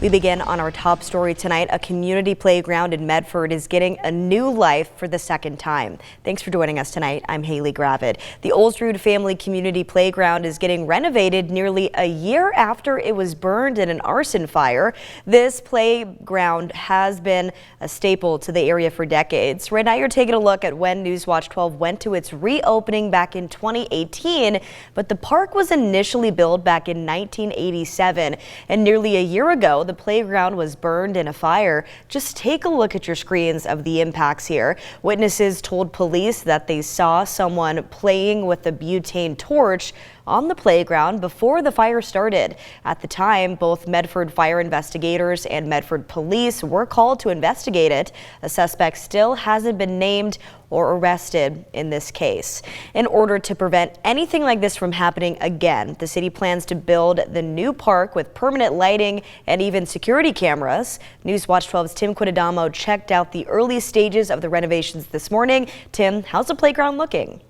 We begin on our top story tonight. A community playground in Medford is getting a new life for the second time. Thanks for joining us tonight. I'm Haley Gravid. The Olsrud Family Community Playground is getting renovated nearly a year after it was burned in an arson fire. This playground has been a staple to the area for decades. Right now you're taking a look at when Newswatch 12 went to its reopening back in 2018, but the park was initially built back in 1987, and nearly a year ago the playground was burned in a fire. Just take a look at your screens of the impacts here. Witnesses told police that they saw someone playing with a butane torch on the playground before the fire started. At the time, both Medford fire investigators and Medford police were called to investigate it. A suspect still hasn't been named or arrested in this case. In order to prevent anything like this from happening again, the city plans to build the new park with permanent lighting and even security cameras. Newswatch 12's Tim Quidadamo checked out the early stages of the renovations this morning. Tim, how's the playground looking?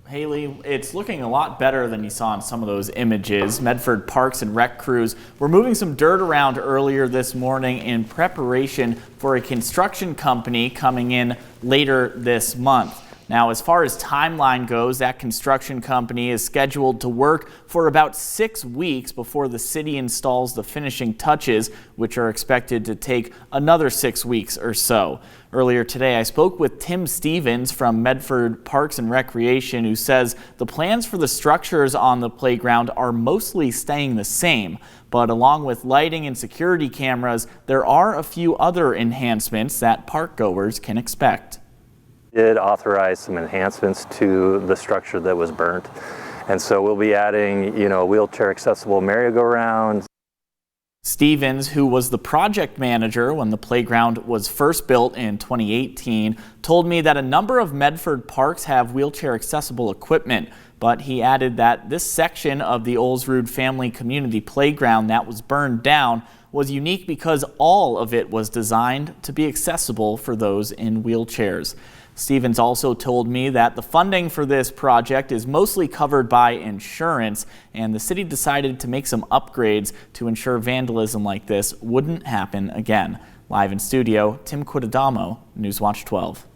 Haley, it's looking a lot better than you saw in some of those images. Medford Parks and Rec crews were moving some dirt around earlier this morning in preparation for a construction company coming in later this month. Now, as far as timeline goes, that construction company is scheduled to work for about 6 weeks before the city installs the finishing touches, which are expected to take another 6 weeks or so. Earlier today, I spoke with Tim Stevens from Medford Parks and Recreation, who says the plans for the structures on the playground are mostly staying the same. But along with lighting and security cameras, there are a few other enhancements that park goers can expect. Did authorize some enhancements to the structure that was burnt, and so we'll be adding, wheelchair accessible merry-go-rounds. Stevens, who was the project manager when the playground was first built in 2018, told me that a number of Medford parks have wheelchair accessible equipment, but he added that this section of the Olsrud Family Community Playground that was burned down was unique because all of it was designed to be accessible for those in wheelchairs. Stevens also told me that the funding for this project is mostly covered by insurance, and the city decided to make some upgrades to ensure vandalism like this wouldn't happen again. Live in studio, Tim Quidadamo, Newswatch 12.